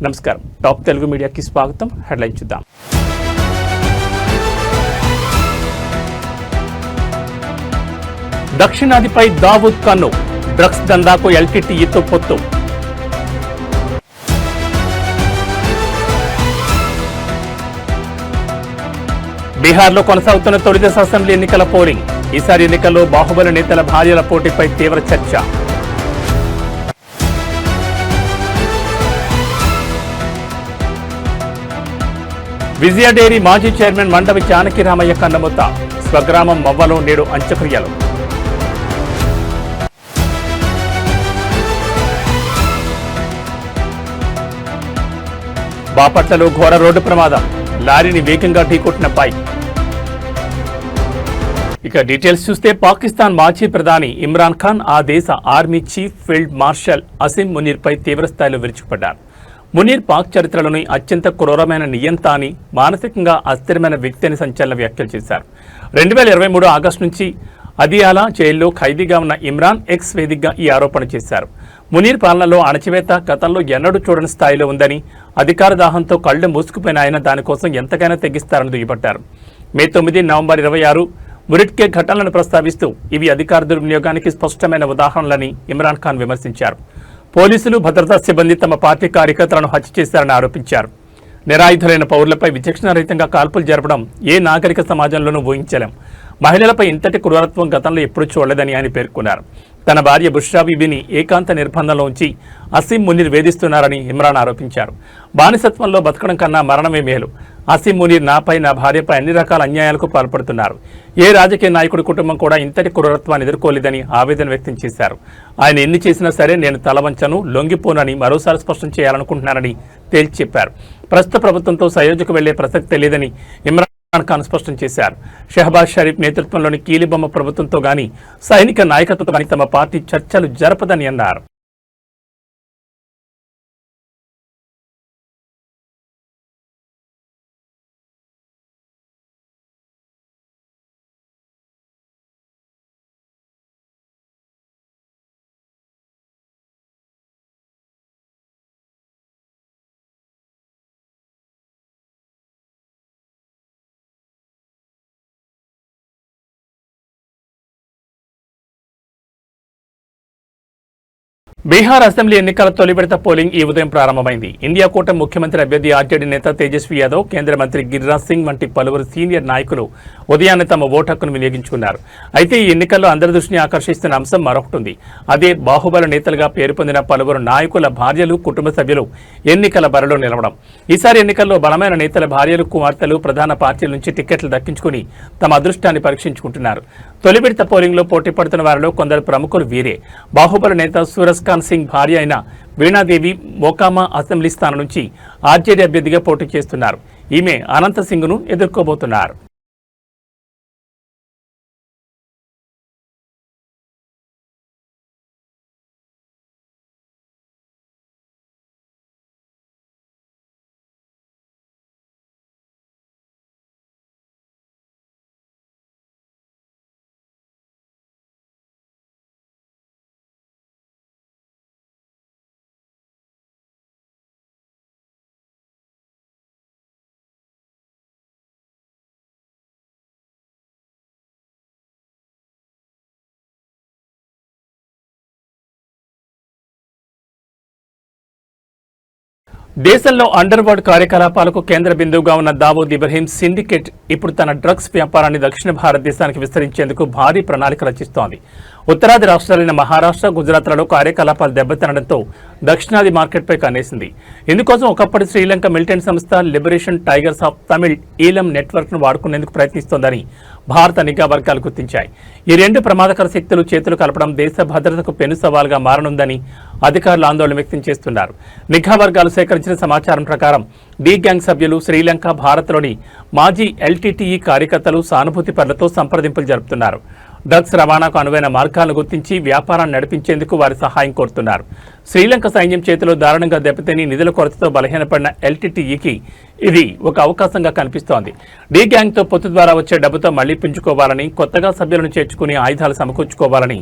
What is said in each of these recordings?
నమస్కారం. టాప్ తెలుగు మీడియాకి స్వాగతం. హెడ్లైన్ చూద్దాం. దక్షిణాదిపై దావూద్ కన్ను, డ్రగ్స్ దందాకు ఎల్టీటీఈతో పొత్తు. బీహార్లో కొనసాగుతున్న తొలిదశ అసెంబ్లీ ఎన్నికల పోలింగ్. ఈసారి ఎన్నికల్లో బాహుబలి నేతల భార్యల పోటీపై తీవ్ర చర్చ. విజయ డైరీ మాజీ చైర్మన్ మండవి జానకిరామయ్య కన్నమూత. స్వగ్రామం మవ్వలో నేడు అంత్యక్రియలు. బాపట్లలో ఘోర రోడ్డు ప్రమాదం. లారీని వేగంగా ఢీకొట్టిన బైక్. ఇక డీటెయిల్స్ చూస్తే పాకిస్తాన్ మాజీ ప్రధాని ఇమ్రాన్ ఖాన్ ఆ దేశ army chief field marshal Asim మునీర్పై తీవ్రస్థాయిలో విరుచుకుపడ్డారు. మునీర్ పాక్ చరిత్రలోని అత్యంత క్రూరమైన నియంత అని, మానసికంగా అస్థిరమైన వ్యక్తి అని సంచలన వ్యాఖ్యలు చేశారు. 2023 ఆగస్టు నుంచి అదియాలా జైల్లో ఖైదీగా ఉన్న ఇమ్రాన్ ఎక్స్ వేదికగా ఈ ఆరోపణ చేశారు. మునీర్ పాలనలో అణచివేత గతంలో ఎన్నడూ చూడని స్థాయిలో ఉందని, అధికార దాహంతో కళ్లు మూసుకుపోయిన ఆయన దానికోసం ఎంతకైనా తెగిస్తారని దుయ్యబట్టారు. మే 9, నవంబర్ 26 మురిట్కే ఘటనలను ప్రస్తావిస్తూ ఇవి అధికార దుర్వినియోగానికి స్పష్టమైన ఉదాహరణలని ఇమ్రాన్ ఖాన్ విమర్శించారు. పోలీసులు, భద్రతా సిబ్బంది తమ పార్టీ కార్యకర్తలను హత్య చేశారని ఆరోపించారు. నిరాయుధులైన పౌరులపై విచక్షణారహితంగా కాల్పులు జరపడం ఏ నాగరిక సమాజంలోనూ ఊహించలేం. మహిళలపై ఇంతటి క్రూరత్వం గతంలో ఎప్పుడూ చూడలేదని ఆయన పేర్కొన్నారు. తన భార్య బుష్రా బీబీని ఏకాంత నిర్బంధంలో ఉంచి అసీం మునీర్ వేధిస్తున్నారని ఇమ్రాన్ ఆరోపించారు. బానిసత్వంలో బతకడం కన్నా మరణమే మేలు. అసీం మునీర్ నాపై, నా భార్యపై అన్ని రకాల అన్యాయాలకు పాల్పడుతున్నారు. ఏ రాజకీయ నాయకుడి కుటుంబం కూడా ఇంతటి క్రూరత్వాన్ని ఎదుర్కోలేదని ఆవేదన వ్యక్తం చేశారు. ఆయన ఎన్ని చేసినా సరే నేను తలవంచను, లొంగిపోనని మరోసారి స్పష్టం చేయాలనుకుంటున్నారని తేల్చి చెప్పారు. ప్రస్తుత ప్రభుత్వంతో సయోధ్యకు వెళ్లే ప్రసక్తే లేదని ఇమ్రాన్ ఖాన్ స్పష్టం చేశారు. షహబాజ్ షరీఫ్ నేతృత్వంలోని కీలిబొమ్మ ప్రభుత్వంతో గాని, సైనిక నాయకత్వంతో గాని తమ పార్టీ చర్చలు జరపదని అన్నారు. బీహార్ అసెంబ్లీ ఎన్నికల తొలి విడత పోలింగ్ ఈ ఉదయం ప్రారంభమైంది. ఇండియా కూటమి ముఖ్యమంత్రి అభ్యర్థి ఆర్జేడీ నేత తేజస్వి యాదవ్, కేంద్ర మంత్రి గిరిరాజ్ సింగ్ వంటి పలువురు సీనియర్ నాయకులు ఉదయాన్నే తమ ఓటు హక్కును వినియోగించుకున్నారు. అయితే ఈ ఎన్నికల్లో అందరి దృష్టిని ఆకర్షిస్తున్న అంశం మరొకటి ఉంది. అదే బాహుబలి నేతలుగా పేరు పొందిన పలువురు నాయకుల భార్యలు, కుటుంబ సభ్యులు ఎన్నికల బరిలో నిలవడం. ఈసారి ఎన్నికల్లో బలమైన నేతల భార్యలు, కుమార్తెలు ప్రధాన పార్టీల నుంచి టికెట్లు దక్కించుకుని తమ అదృష్టాన్ని పరీక్షించుకుంటున్నారు. తొలి విడత పోలింగ్ లో పోటీ పడుతున్న వారిలో కొందరు ప్రముఖులు వీరే. బాహుబలి నేత సూరజ్ ఖాన్ సింగ్ భార్య అయిన వీణాదేవి మోకామా అసెంబ్లీ స్థానం నుంచి ఆర్జేడీ అభ్యర్థిగా పోటీ చేస్తున్నారు. ఈమె అనంత సింగ్ ను ఎదుర్కోబోతున్నారు. దేశంలో అండర్ వరల్డ్ కార్యకలాపాలకు కేంద్ర బిందువుగా ఉన్న దావూద్ ఇబ్రహీం సిండికేట్ ఇప్పుడు తన డ్రగ్స్ వ్యాపారాన్ని దక్షిణ భారతదేశానికి విస్తరించేందుకు భారీ ప్రణాళిక రచిస్తోంది. ఉత్తరాది రాష్ట్రాలైన మహారాష్ట్ర, గుజరాత్లలో కార్యకలాపాలు దెబ్బతినడంతో దక్షిణాది మార్కెట్పై కన్నేసింది. ఇందుకోసం ఒకప్పటి శ్రీలంక మిలిటెంట్ సంస్థ లిబరేషన్ టైగర్స్ ఆఫ్ తమిళ్ ఈలం నెట్వర్క్ను వాడుకునేందుకు ప్రయత్నిస్తోందని భారత నిఘా వర్గాలు గుర్తించాయి. ఈ రెండు ప్రమాదకర శక్తులు చేతులు కలపడం దేశ భద్రతకు పెను సవాల్గా మారనుందని అధికారులు ఆందోళన వ్యక్తం చేస్తున్నారు. నిఘా వర్గాలు సేకరించిన సమాచారం ప్రకారం డి గ్యాంగ్ సభ్యులు శ్రీలంక, భారత్లోని మాజీ ఎల్టీటీఈ కార్యకర్తలు సానుభూతి పరులతో సంప్రదింపులు జరుపుతున్నారు. డ్రగ్స్ రవాణాకు అనువైన మార్గాలను గుర్తించి వ్యాపారాన్ని నడిపించేందుకు వారి సహాయం కోరుతున్నారు. శ్రీలంక సైన్యం చేతిలో దారుణంగా దెబ్బతిని నిధుల కొరతతో బలహీనపడిన ఎల్టీటీఈకి ఇది ఒక అవకాశంగా కనిపిస్తోంది. డి గ్యాంగ్తో పొత్తు ద్వారా వచ్చే డబ్బుతో మళ్లీ పుంజుకోవాలని, కొత్తగా సభ్యులను చేర్చుకుని ఆయుధాలు సమకూర్చుకోవాలని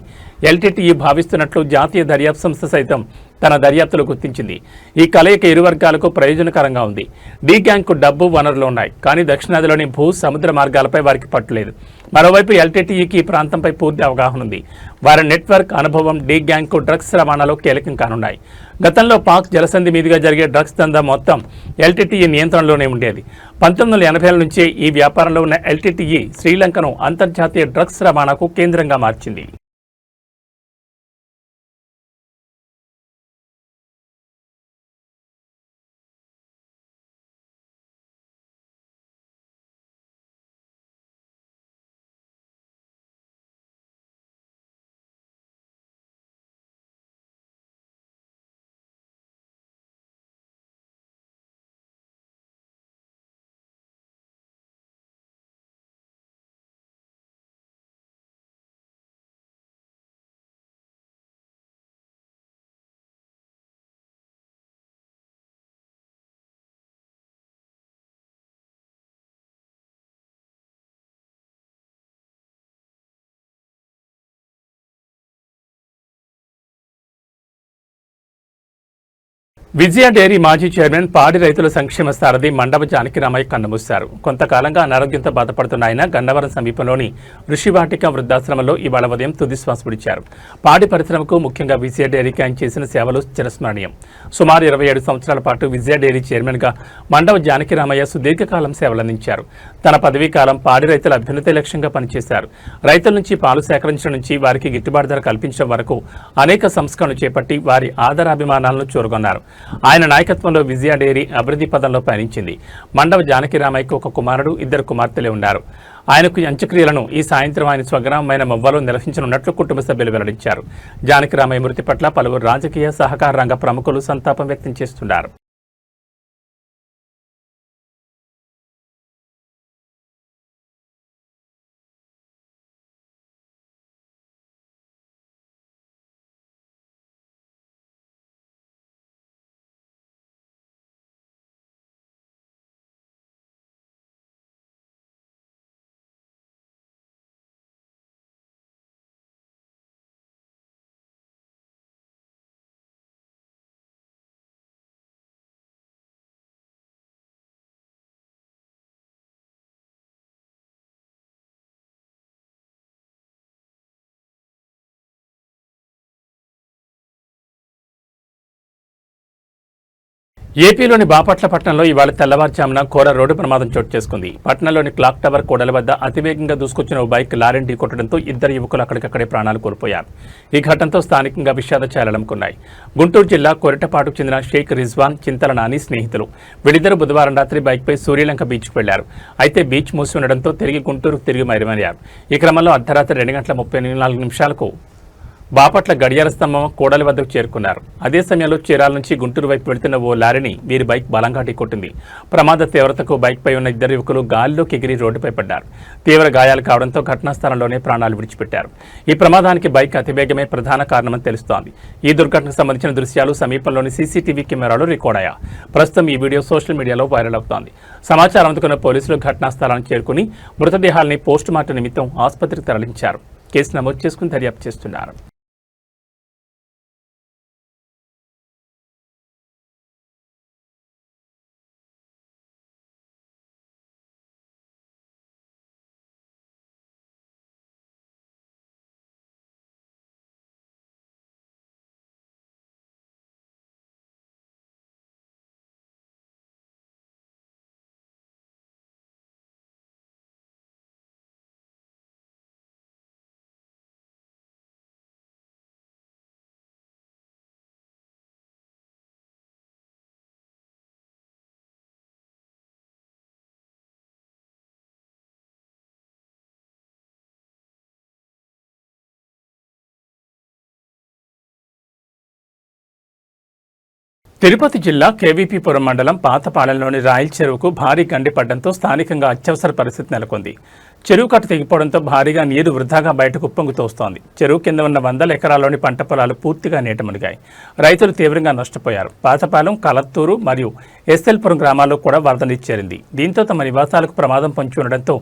ఎల్టీటీఈ భావిస్తున్నట్లు జాతీయ దర్యాప్తు సంస్థ సైతం తన దర్యాప్తులో గుర్తించింది. ఈ కలయిక ఇరు వర్గాలకు ప్రయోజనకరంగా ఉంది. డి గ్యాంగ్కు డబ్బు, వనరులు ఉన్నాయి, కానీ దక్షిణాదిలోని భూ, సముద్ర మార్గాలపై వారికి పట్టులేదు. మరోవైపు ఎల్టీటీఈకి ఈ ప్రాంతంపై పూర్తి అవగాహన ఉంది. వారి నెట్వర్క్, అనుభవం డి గ్యాంగ్కు డ్రగ్స్ రవాణాలో కీలకం కానున్నాయి. గతంలో పాక్ జలసంధి మీదుగా జరిగే డ్రగ్స్ దందా మొత్తం ఎల్టీటీఈ నియంత్రణలోనే ఉండేది. 1980ల నుంచే ఈ వ్యాపారంలో ఉన్న ఎల్టీటీఈ శ్రీలంకను అంతర్జాతీయ డ్రగ్స్ రవాణాకు కేంద్రంగా మార్చింది. విజయ డైరీ మాజీ చైర్మన్, పాడి రైతుల సంక్షేమ సారథి మండవ జానకిరామయ్య కన్నుమూశారు. కొంతకాలంగా అనారోగ్యంతో బాధపడుతున్న ఆయన గన్నవరం సమీపంలోని ఋషివాటిక వృద్ధాశ్రమంలో ఇవాళ ఉదయం తుదిశ్వాస విడిచారు. పాడి పరిశ్రమకు, ముఖ్యంగా విజయ డైరీకి ఆయన చేసిన సేవలు చిరస్మరణీయం. సుమారు 27 సంవత్సరాల పాటు విజయ డైరీ చైర్మన్గా మండవ జానకిరామయ్య సుదీర్ఘకాలం సేవలందించారు. తన పదవీ కాలం పాడి రైతుల అభ్యున్నతి లక్ష్యంగా పనిచేశారు. రైతుల నుంచి పాలు సేకరించడం నుంచి వారికి గిట్టుబాటు ధర కల్పించడం వరకు అనేక సంస్కరణలు చేపట్టి వారి ఆదరాభిమానాలను చూరగొన్నారు. ఆయన నాయకత్వంలో విజయ డైరీ అభివృద్ధి పదంలో పయనించింది. మండవ జానకిరామయ్యకు ఒక కుమారుడు, 2 కుమార్తెలే ఉన్నారు. ఆయనకు అంత్యక్రియలను ఈ సాయంత్రం ఆయన స్వగ్రామమైన మొవ్వలో నిర్వహించనున్నట్లు కుటుంబ సభ్యులు వెల్లడించారు. జానకిరామయ్య మృతి పట్ల పలువురు రాజకీయ, సహకార రంగ ప్రముఖులు సంతాపం వ్యక్తం చేస్తున్నారు. ఏపీలోని బాపట్ల పట్టణంలో ఇవాళ తెల్లవారుజామున ఘోర రోడ్డు ప్రమాదం చోటు చేసుకుంది. పట్టణంలోని క్లాక్ టవర్ కూడల వద్ద అతివేగంగా దూసుకొచ్చిన ఓ బైక్ లారీని ఢీకొట్టడంతో 2 యువకులు అక్కడికక్కడే ప్రాణాలు కోల్పోయారు. ఈ ఘటనతో స్థానికంగా విషాద ఛాయలనుకున్నాయి. గుంటూరు జిల్లా కొరటపాటుకు చెందిన షేక్ రిజ్వాన్, చింతల నాని స్నేహితులు. వీళ్ళిద్దరూ బుధవారం రాత్రి బైక్పై సూర్యలంక బీచ్కు వెళ్లారు. అయితే బీచ్ మూసి ఉండడంతో గుంటూరుకు తిరిగి మైరుమయ్యారు. ఈ క్రమంలో అర్ధరాత్రి 2:34 బాపట్ల గడియార స్తంభం కూడలి వద్దకు చేరుకున్నారు. అదే సమయంలో చీరాల నుంచి గుంటూరు వైపు వెళుతున్న ఓ లారీని వీరి బైక్ బలంగా ఢీకొట్టింది. ప్రమాద తీవ్రతకు బైక్పై ఉన్న 2 యువకులు గాలిలోకి ఎగిరి రోడ్డుపై పడ్డారు. తీవ్ర గాయాలు కావడంతో ఘటనా స్థలంలోనే ప్రాణాలు విడిచిపెట్టారు. ఈ ప్రమాదానికి బైక్ అతివేగమే ప్రధాన కారణమని తెలుస్తోంది. ఈ దుర్ఘటనకు సంబంధించిన దృశ్యాలు సమీపంలోని సీసీటీవీ కెమెరాలో రికార్డ్ అయ్యాయి. ప్రస్తుతం ఈ వీడియో సోషల్ మీడియాలో వైరల్ అవుతోంది. సమాచారం అందుకున్న పోలీసులు ఘటనా స్థలానికి చేరుకుని మృతదేహాల్ని పోస్టుమార్టం నిమిత్తం ఆసుపత్రికి తరలించారు. కేసు నమోదు చేసుకుని దర్యాప్తు చేస్తున్నారు. తిరుపతి జిల్లా కేవీపీపురం మండలం పాతపాలెంలోని రాయల్ చెరువుకు భారీ గండిపడడంతో స్థానికంగా అత్యవసర పరిస్థితి నెలకొంది. చెరువు కట్ట తెగిపోవడంతో భారీగా నీరు వృధాగా బయటకు ఉప్పొంగుతోస్తోంది. చెరువు కింద ఉన్న 100 ఎకరాల్లోని పంట పొలాలు పూర్తిగా నీట మునిగాయి. రైతులు తీవ్రంగా నష్టపోయారు. పాతపాలెం, కలత్తూరు మరియు ఎస్ఎల్పురం గ్రామాల్లో కూడా వరద నీరు చేరింది. దీంతో తమ నివాసాలకు ప్రమాదం పొంచి ఉండడంతో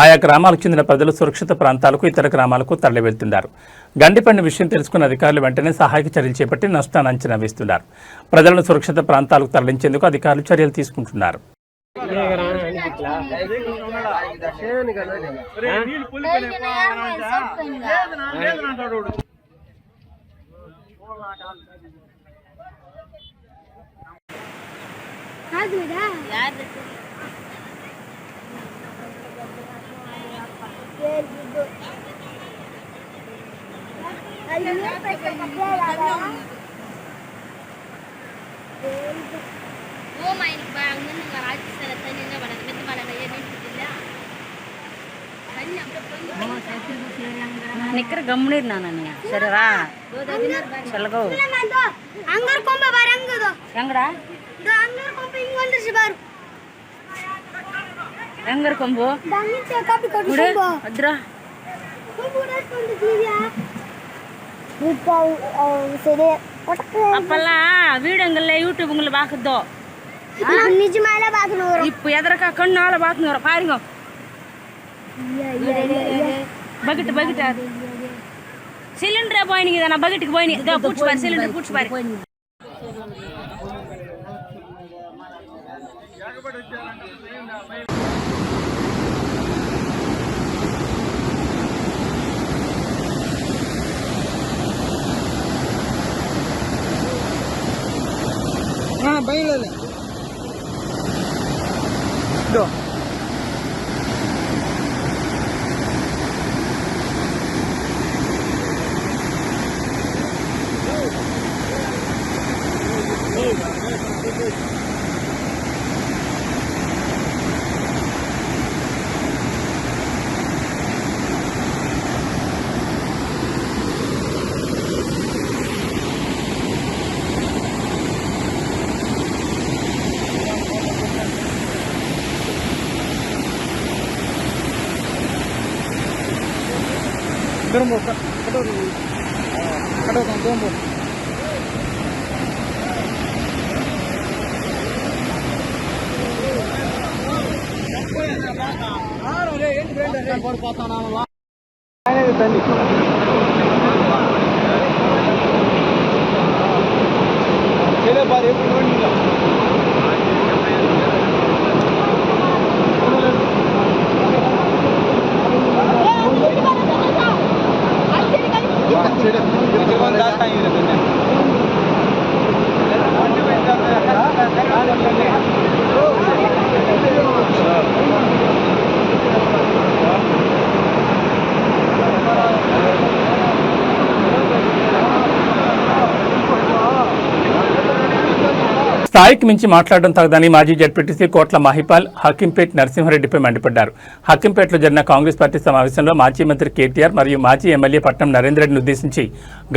ఆయా గ్రామాలకు చెందిన ప్రజలు సురక్షిత ప్రాంతాలకు, ఇతర గ్రామాలకు తరలి వెళ్తున్నారు. గండిపడిన విషయం తెలుసుకున్న అధికారులు వెంటనే సహాయక చర్యలు చేపట్టి నష్టాన్ని అంచనా వేస్తున్నారు. ప్రజలను సురక్షిత ప్రాంతాలకు తరలించేందుకు అధికారులు చర్యలు తీసుకుంటున్నారు. ನಿಕ್ಕರ ಗಮ್ಮನೀರ್ ನಾನು ಸರಿರಾ ಚಲಗೋ ಅಂಗರ್ ಕೊಂಬ ಬರಂಗದು ಹೆಂಗಡ ಅಂಗರ್ ಕೊಂಬ ಇಂಗೊಂದು ಶಿಬಾರು ಹೆಂಗರ್ ಕೊಂಬು ದಂಗಿತ ಕಾಪಿ ಕೊಡು ಅದ್ರ ಕೊಂಬು ರಸ್ಕೊಂಡು ದಿವ್ಯಾ ಇಪ್ಪ ಸರಿ ಅಪ್ಪಲ್ಲ ವೀಡಿಯೋಂಗಲ್ಲ ಯೂಟ್ಯೂಬ್ಂಗಲ್ಲ ಬಾಕದ್ದು ನಿಜಮಾಲ ಬಾಕನೋರು ಇಪ್ಪ ಎದರಕ ಕಣ್ಣಾಲ ಬಾಕನೋರು ಪಾರಿಂಗೋ బకెట్ బకెట్ సిలిండర్ పోయినాయి కదా నా బకెట్కి పోయినాయి ఇదో పూడ్చిపారి సిలిండర్ పూడ్చిపారి బయలుదేరే స్థాయికి మించి మాట్లాడడం తగదని మాజీ జడ్పీటీసీ కోట్ల మహిపాల్ హకీంపేట్ నరసింహారెడ్డిపై మండిపడ్డారు. హకీంపేటలో జరిగిన కాంగ్రెస్ పార్టీ సమావేశంలో మాజీ మంత్రి కేటీఆర్ మరియు మాజీ ఎమ్మెల్యే పట్నం నరేందర్ రెడ్డిని ఉద్దేశించి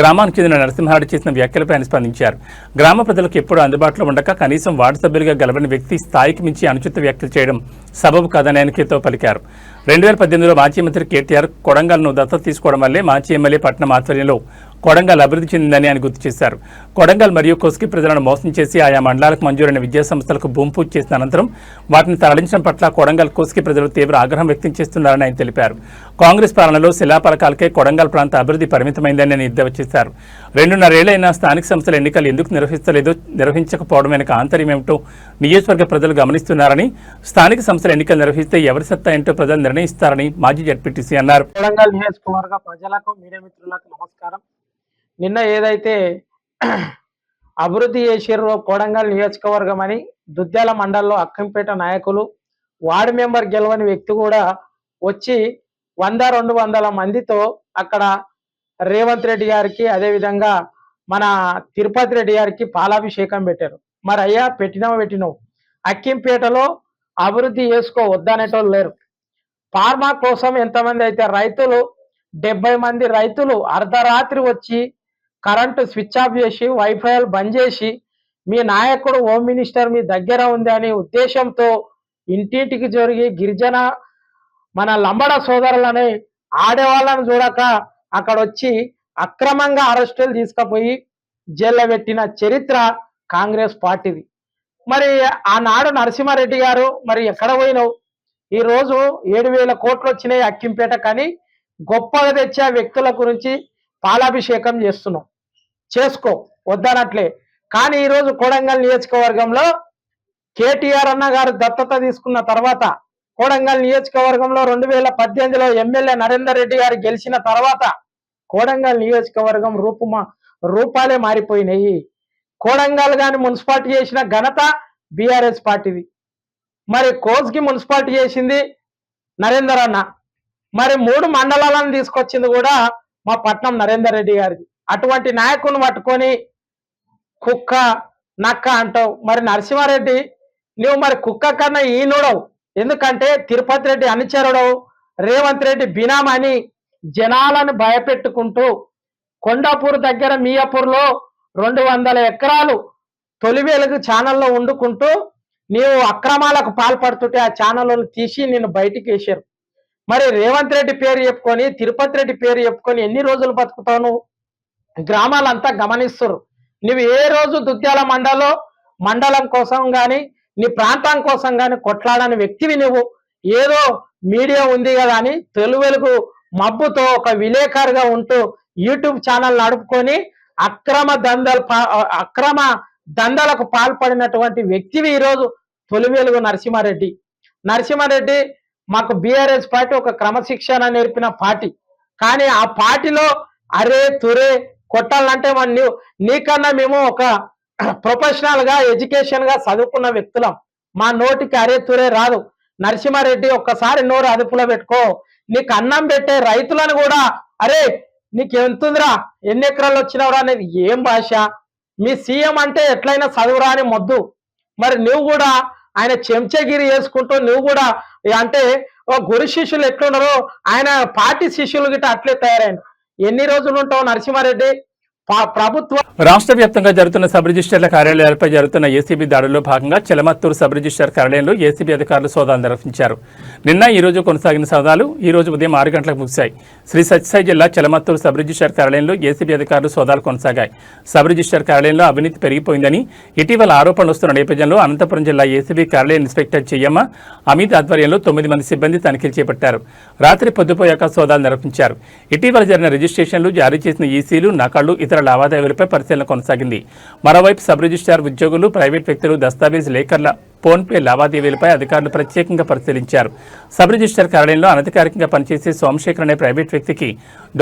గ్రామానికి చెందిన నరసింహారెడ్డి చేసిన వ్యాఖ్యలపై ఆయన స్పందించారు. గ్రామ ప్రజలకు ఎప్పుడూ అందుబాటులో ఉండక కనీసం వార్డు సభ్యులుగా గెలవని వ్యక్తి స్థాయికి మించి అనుచిత వ్యాఖ్యలు చేయడం సబబు కాదని ఆయన హితవు పలికారు. 2018లో మాజీ మంత్రి కేటీఆర్ కొడంగల్ను దత్తత తీసుకోవడం వల్లే మాజీ ఎమ్మెల్యే పట్నం ఆధ్వర్యంలో కొడంగల్ అభివృద్ధి చెందిందని ఆయన గుర్తు చేశారు. కొడంగల్ మరియు కొస్కి ప్రజలను మోసం చేసి ఆయా మండలాలకు మంజూరైన విద్యా సంస్థలకు భూమి పూజ చేసిన అనంతరం వాటిని తరలించడం పట్ల కొడంగల్, కొస్కి ప్రజలు తీవ్ర ఆగ్రహం వ్యక్తం చేస్తున్నారని ఆయన తెలిపారు. కాంగ్రెస్ పాలనలో శిలాపలకాలకే కొడంగల్ ప్రాంత అభివృద్ధి పరిమితమైందని ఆయన ఎద్దేవా చేశారు. 2.5 ఏళ్లైనా స్థానిక సంస్థల ఎన్నికలు ఎందుకు నిర్వహించకపోవడం వెనుక ఆంతర్యం ఏమిటో నియోజకవర్గ ప్రజలు గమనిస్తున్నారని, స్థానిక సంస్థల ఎన్నికలు నిర్వహిస్తే ఎవరి సత్తా ఏంటో ప్రజలు నిర్ణయిస్తారని మాజీ జడ్పీటీసీ అన్నారు. కొడంగల్ నియోజకవర్గ ప్రజలకు, మీడియా మిత్రులకు నమస్కారం. నిన్న ఏదైతే అభివృద్ధి చేసిర్రో కొడంగల్ నియోజకవర్గం అని దుద్యాల మండలంలో అక్కంపేట నాయకులు, వార్డు మెంబర్ గెలవని వ్యక్తి కూడా వచ్చి 100-200 మందితో అక్కడ రేవంత్ రెడ్డి గారికి, అదేవిధంగా మన తిరుపతి రెడ్డి గారికి పాలాభిషేకం పెట్టారు. మరి అయ్యా పెట్టినావు అక్కింపేటలో అభివృద్ధి చేసుకో వద్దనేటోళ్ళు లేరు. ఫార్మా కోసం ఎంతమంది అయితే రైతులు 70 మంది రైతులు అర్ధరాత్రి వచ్చి కరెంటు స్విచ్ ఆఫ్ చేసి వైఫైలు బంద్ చేసి మీ నాయకుడు హోమ్ మినిస్టర్ మీ దగ్గర ఉంది అనే ఉద్దేశంతో ఇంటింటికి జరిగి గిరిజన మన లంబడ సోదరులని ఆడేవాళ్ళని చూడక అక్కడ వచ్చి అక్రమంగా అరెస్టులు తీసుకుపోయి జైల్లో పెట్టిన చరిత్ర కాంగ్రెస్ పార్టీది. మరి ఆనాడు నరసింహారెడ్డి గారు మరి ఎక్కడ పోయినావు? ఈరోజు 7,000 కోట్లు వచ్చినాయి అక్కింపేట, కానీ గొప్పగా తెచ్చే వ్యక్తుల గురించి పాలాభిషేకం చేస్తున్నాం. చేసుకో, వద్దనట్లే. కానీ ఈరోజు కొడంగల్ నియోజకవర్గంలో కేటీఆర్ అన్న గారు దత్తత తీసుకున్న తర్వాత, కొడంగల్ నియోజకవర్గంలో 2018లో ఎమ్మెల్యే నరేందర్ రెడ్డి గారు గెలిచిన తర్వాత కొడంగల్ నియోజకవర్గం రూపాలే మారిపోయినాయి. కొడంగల్ గాని మున్సిపాలిటీ చేసిన ఘనత బీఆర్ఎస్ పార్టీది. మరి కోస్గి మున్సిపాలిటీ చేసింది నరేందర్ అన్న. మరి 3 మండలాలను తీసుకొచ్చింది కూడా మా పట్నం నరేందర్ రెడ్డి గారిది. అటువంటి నాయకుని పట్టుకొని కుక్క నక్క అంటావు. మరి నరసింహారెడ్డి నువ్వు మరి కుక్క కన్నా ఈనుడవు. ఎందుకంటే తిరుపతి రెడ్డి అనుచరుడవు, రేవంత్ రెడ్డి బినామని జనాలను భయపెట్టుకుంటూ కొండాపూర్ దగ్గర మియాపూర్లో 200 ఎకరాలు తొలి వెలుగు ఛానల్లో వండుకుంటూ నీవు అక్రమాలకు పాల్పడుతుంటే ఆ ఛానళ్ళను తీసి నిన్ను బయటికి వేశారు. మరి రేవంత్ రెడ్డి పేరు చెప్పుకొని, తిరుపతి రెడ్డి పేరు చెప్పుకొని ఎన్ని రోజులు బతుకుతావు నువ్వు? గ్రామాలంతా గమనిస్తారు. నువ్వు ఏ రోజు దుద్యాల మండలం కోసం కానీ నీ ప్రాంతం కోసం కానీ కొట్లాడని వ్యక్తివి నువ్వు. ఏదో మీడియా ఉంది కదా అని తొలి వెలుగు మబ్బుతో ఒక విలేకరుగా ఉంటూ యూట్యూబ్ ఛానల్ నడుపుకొని అక్రమ దందాలకు పాల్పడినటువంటి వ్యక్తివి ఈరోజు తొలి వెలుగు నరసింహారెడ్డి మాకు బీఆర్ఎస్ పార్టీ ఒక క్రమశిక్షణ నేర్పిన పార్టీ. కానీ ఆ పార్టీలో అరే తురే కొట్టాలంటే నీకన్నా మేము ఒక ప్రొఫెషనల్ గా ఎడ్యుకేషన్ గా చదువుకున్న వ్యక్తులం. మా నోటికి అరే తురే రాదు. నరసింహారెడ్డి ఒక్కసారి నోరు అదుపులో పెట్టుకో. నీకు అన్నం పెట్టే రైతులను కూడా అరే నీకు ఎంతుందిరా, ఎన్ని ఎకరాలు వచ్చినవరా అనేది ఏం భాష? మీ సీఎం అంటే ఎట్లయినా చదువురా అని మొద్దు. మరి నువ్వు కూడా ఆయన చెంచగిరి వేసుకుంటూ నువ్వు కూడా అంటే గురు శిష్యులు ఎట్లున్నారో ఆయన పార్టీ శిష్యులు గిట్ట అట్లే తయారైన. ఎన్ని రోజులు ఉంటావు నరసింహారెడ్డి? ప్రభుత్వం రాష్ట్ర వ్యాప్తంగా జరుగుతున్న సబ్ రిజిస్టర్ల కార్యాలయాలపై జరుగుతున్న ఏసీబీ దాడుల్లో భాగంగా చెలమత్తూరు సబ్ రిజిస్టర్ కార్యాలయంలో ఏసీబీ అధికారులు సోదాలు నిర్వహించారు. నిన్న ఈ రోజు కొనసాగిన సోదాలు ఈ రోజు ఉదయం 6 గంటలకు ముగిశాయి. శ్రీ సత్యసాయి జిల్లా చెలమత్తూరు సబ్ రిజిస్టర్ కార్యాలయంలో ఏసీబీ అధికారులు సోదాలు కొనసాగాయి. సబ్ రిజిస్టర్ కార్యాలయంలో అవినీతి పెరిగిపోయిందని ఇటీవల ఆరోపణలు వస్తున్న నేపథ్యంలో అనంతపురం జిల్లా ఏసీబీ కార్యాలయ ఇన్స్పెక్టర్ చెయ్యమ్మ అమిత్ ఆధ్వర్యంలో 9 మంది సిబ్బంది తనిఖీలు చేపట్టారు. రాత్రి పొద్దుపోయాక సోదాలు నిర్వహించారు. ఇటీవల జరిగిన రిజిస్ట్రేషన్లు, జారీ చేసిన ఈసీలు, నకళ్లు, ఇతర లావాదేవీలపై పరిశీలన కొనసాగింది. మరోవైపు సబ్ రిజిస్ట్రార్ ఉద్యోగులు, ప్రైవేట్ వ్యక్తులు, దస్తావేజ్ లేఖర్ల ఫోన్పే లావాదేవీలపై అధికారులు ప్రత్యేకంగా పరిశీలించారు. సబ్ రిజిస్టర్ కార్యాలయంలో అనధికారికంగా పనిచేసే సోమశేఖర్ అనే ప్రైవేట్ వ్యక్తికి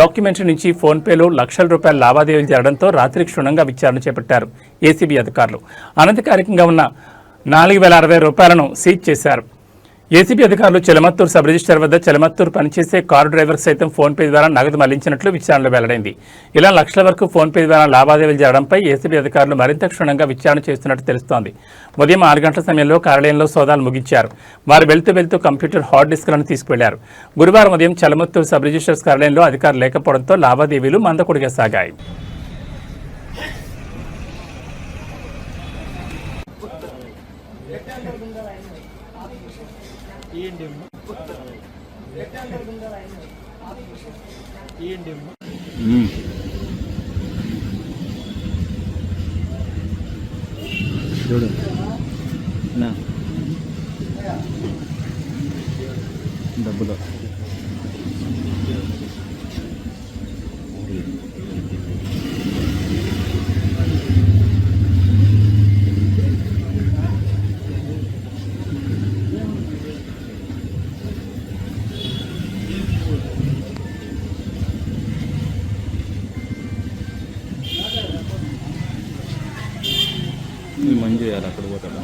డాక్యుమెంటరీ నుంచి ఫోన్పేలో లక్షల రూపాయల లావాదేవీలు జరగడంతో రాత్రి క్షుణ్ణంగా విచారణ చేపట్టారు ఏసీబీ అధికారులు. అనధికారికంగా ఉన్న 4,060 రూపాయలను సీజ్ చేశారు. ఏసీబీ అధికారులు చెలమత్తూరు సబ్ రిజిస్టర్ వద్ద చెలమత్తూరు పనిచేసే కారు డ్రైవర్ సైతం ఫోన్పే ద్వారా నగదు మళ్లించినట్లు విచారణలో వెల్లడైంది. ఇలా లక్షల వరకు ఫోన్పే ద్వారా లావాదేవీలు జరగడంపై ఏసీబీ అధికారులు మరింత క్షుణ్ణంగా విచారణ చేస్తున్నట్టు తెలుస్తోంది. ఉదయం 6 గంటల సమయంలో కార్యాలయంలో సోదాలు ముగించారు. వారు వెళ్తూ కంప్యూటర్ హార్డ్ డిస్క్లను తీసుకువెళ్లారు. గురువారం ఉదయం చెలమత్తూరు సబ్ రిజిస్టర్స్ కార్యాలయంలో అధికారులు లేకపోవడంతో లావాదేవీలు మందకొడిగా సాగాయి. చూడు డబ్బులు మంచి చేయాలి అక్కడ పోతాడు.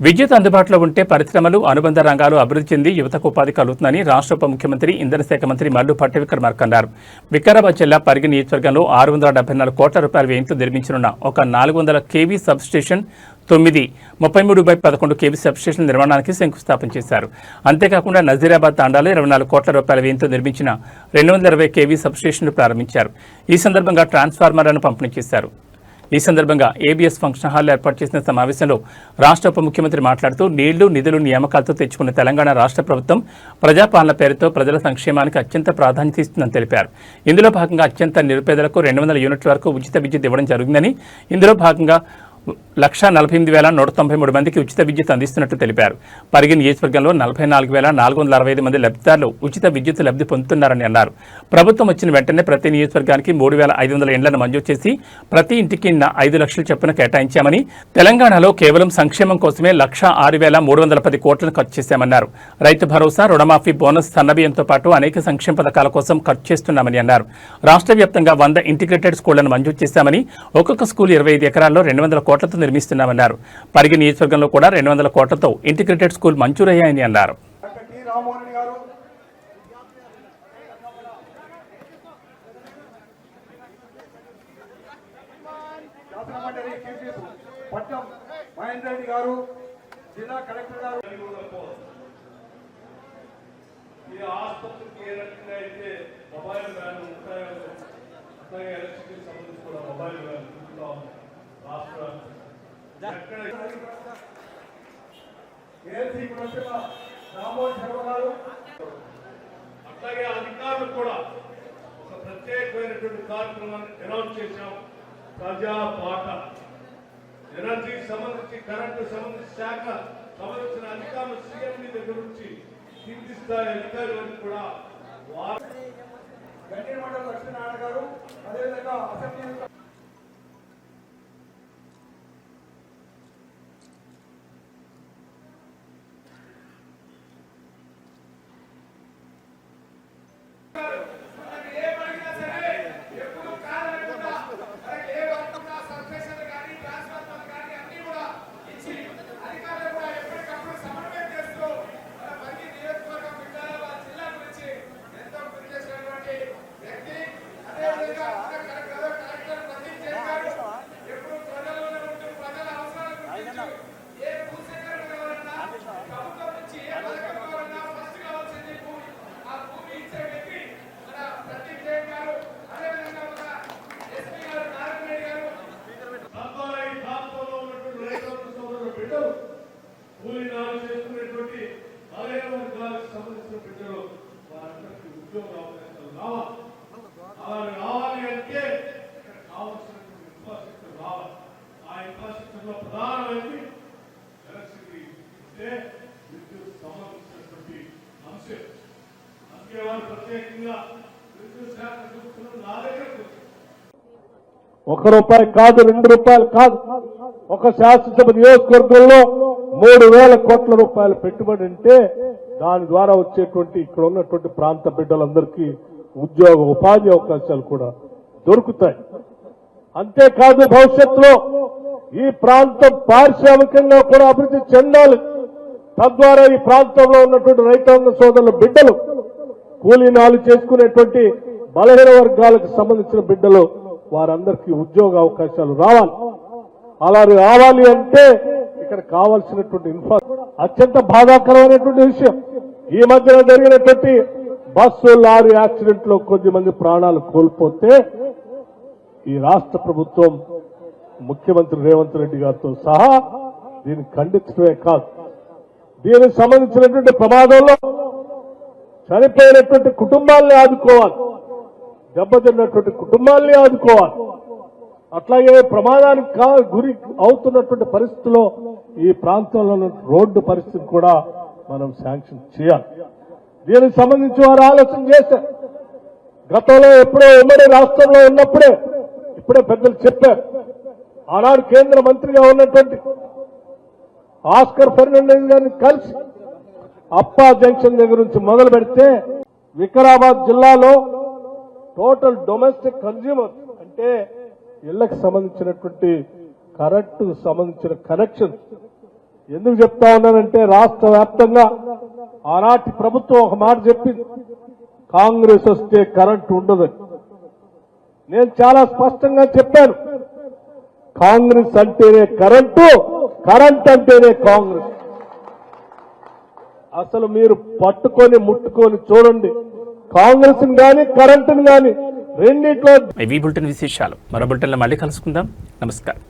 విద్యుత్ అందుబాటులో ఉంటే పరిశ్రమలు అనుబంధ రంగాలు అభివృద్ధి చెంది యువతకు ఉపాధి కలుగుతుందని రాష్ట్ర ఉప ముఖ్యమంత్రి ఇంధన శాఖ మంత్రి మల్లు భట్టి విక్రమార్క అన్నారు. వికారాబాద్ జిల్లా పరిగి నియోజకవర్గంలో 674 కోట్ల రూపాయల వ్యయంతో నిర్మించనున్న ఒక 400 KV sub station 9 33/11 KV sub station నిర్మాణానికి శంకుస్థాపన చేశారు. అంతేకాకుండా నజీరాబాద్ తాండాలో 24 కోట్ల రూపాయల వ్యయంతో నిర్మించిన 220 కేవీ సబ్ స్టేషన్ను ప్రారంభించారు. ఈ సందర్భంగా ట్రాన్స్ఫార్మర్లను పంపిణీ చేశారు. ఈ సందర్భంగా ఏబీఎస్ ఫంక్షన్ హాల్లో ఏర్పాటు చేసిన సమావేశంలో రాష్ట్ర ఉప ముఖ్యమంత్రి మాట్లాడుతూ నీళ్లు నిధులు నియామకాలతో తెచ్చుకున్న తెలంగాణ రాష్ట్ర ప్రభుత్వం ప్రజాపాలన పేరుతో ప్రజల సంక్షేమానికి అత్యంత ప్రాధాన్యత ఇస్తుందని తెలిపారు. ఇందులో భాగంగా అత్యంత నిరుపేదలకు 200 యూనిట్ల వరకు ఉచిత విద్యుత్ ఇవ్వడం జరిగిందని, ఇందులో భాగంగా 148,193 మందికి ఉచిత విద్యుత్ అందిస్తున్నట్టు తెలిపారు. పరిగి నియోజకవర్గంలో 44,465 మంది లబ్ధిదారులు ఉచిత విద్యుత్ లబ్ధి పొందుతున్నారని అన్నారు. ప్రభుత్వం వచ్చిన వెంటనే ప్రతి నియోజకవర్గానికి 3,500 ఇండ్లను మంజూరు చేసి ప్రతి ఇంటికి 5 లక్షల చొప్పున కేటాయించామని, తెలంగాణలో కేవలం సంక్షేమం కోసమే 106,310 కోట్లను ఖర్చు చేశామన్నారు. రైతు భరోసా, రుణమాఫీ, బోనస్, సన్నబియ్యంతో పాటు అనేక సంక్షేమ పథకాల కోసం ఖర్చు చేస్తున్నామని అన్నారు. రాష్ట్ర వ్యాప్తంగా 100 ఇంటిగ్రేటెడ్ స్కూళ్లను మంజూరు చేశామని, ఒక్కొక్క స్కూల్ 25 ఎకరాల్లో 200 కోట్లతో నిర్మిస్తున్నామన్నారు. పరిగి నియోజకవర్గంలో కూడా 200 కోట్లతో ఇంటిగ్రేటెడ్ స్కూల్ మంజూరయ్యాయని అన్నారు. అట్లాగే అధికారులు కూడా ఒక ప్రత్యేకమైనటువంటి కార్యక్రమాన్ని అనౌన్స్ చేశాం. ప్రజా పాట ఎనర్జీ సంబంధించి, కరెంటు సంబంధించి, శాఖ సంబంధించిన అధికారులు సీఎండి దగ్గర నుంచి కింది స్థాయి అధికారులకు కూడా గంటేరు మండల లక్ష్మీనారాయణ గారు, అదేవిధంగా అసెంబ్లీ రావాలి అంటే కావాల్సిన ఇన్ఫ్రాస్ట్రక్చర్ రావాలి. ఆ ఇన్ఫ్రాస్ట్రక్చర్ లో ప్రధానమైనది ఎలక్ట్రిసిటీ, అంటే విద్యుత్ సంబంధించినటువంటి అంశం. అందుకే వారు ప్రత్యేకంగా విద్యుత్ శాఖ చూస్తున్న నా దగ్గరకు ₹1 కాదు, ₹2 కాదు, ఒక శాసనసభ నియోజకవర్గంలో 3,000 కోట్ల రూపాయల పెట్టుబడి అంటే దాని ద్వారా వచ్చేటువంటి ఇక్కడ ఉన్నటువంటి ప్రాంత బిడ్డలందరికీ ఉద్యోగ ఉపాధి అవకాశాలు కూడా దొరుకుతాయి. అంతేకాదు భవిష్యత్తులో ఈ ప్రాంతం పారిశ్రామికంగా కూడా అభివృద్ధి చెందాలి. తద్వారా ఈ ప్రాంతంలో ఉన్నటువంటి రైతాంగ సోదరుల బిడ్డలు, కూలీనాలు చేసుకునేటువంటి బలహీన వర్గాలకు సంబంధించిన బిడ్డలు, వారందరికీ ఉద్యోగ అవకాశాలు రావాలి. అలా రావాలి అంటే ఇక్కడ కావాల్సినటువంటి అత్యంత బాధాకరమైనటువంటి విషయం, ఈ మధ్యన జరిగినటువంటి బస్సు లారీ యాక్సిడెంట్ లో కొద్దిమంది ప్రాణాలు కోల్పోతే ఈ రాష్ట్ర ప్రభుత్వం ముఖ్యమంత్రి రేవంత్ రెడ్డి గారితో సహా దీన్ని ఖండించడమే కాదు, దీనికి సంబంధించినటువంటి ప్రమాదంలో చనిపోయినటువంటి కుటుంబాలని ఆదుకోవాలి. దెబ్బతిన్నటువంటి కుటుంబాల్ని ఆదుకోవాలి. అట్లాగే ప్రమాదానికి గురి అవుతున్నటువంటి పరిస్థితుల్లో ఈ ప్రాంతంలో రోడ్డు పరిస్థితి కూడా మనం శాంక్షన్ చేయాలి. దీనికి సంబంధించి వారు ఆలోచన చేశారు. గతంలో ఎప్పుడో ఉమ్మడి రాష్ట్రంలో ఉన్నప్పుడే ఇప్పుడే పెద్దలు చెప్పారు. ఆనాడు కేంద్ర మంత్రిగా ఉన్నటువంటి ఆస్కర్ ఫెర్నాండెస్ గారిని కలిసి అప్పా జంక్షన్ దగ్గర నుంచి మొదలు పెడితే వికారాబాద్ జిల్లాలో టోటల్ డొమెస్టిక్ కన్జ్యూమర్ అంటే ఇళ్లకు సంబంధించినటువంటి కరెంటు సంబంధించిన కనెక్షన్ ఎందుకు చెప్తా ఉన్నానంటే రాష్ట్ర వ్యాప్తంగా ఆనాటి ప్రభుత్వం ఒక మాట చెప్పింది, కాంగ్రెస్ వస్తే కరెంటు ఉండదని. నేను చాలా స్పష్టంగా చెప్పాను, కాంగ్రెస్ అంటేనే కరెంటు, కరెంట్ అంటేనే కాంగ్రెస్. అసలు మీరు పట్టుకొని ముట్టుకొని చూడండి, కాంగ్రెస్ గాని కరెంటుని గాని రెండిట్లో. ఇవి బులెటిన్ విశేషాలు. మరో బులెటిన్లో మళ్ళీ కలుసుకుందాం. నమస్కారం.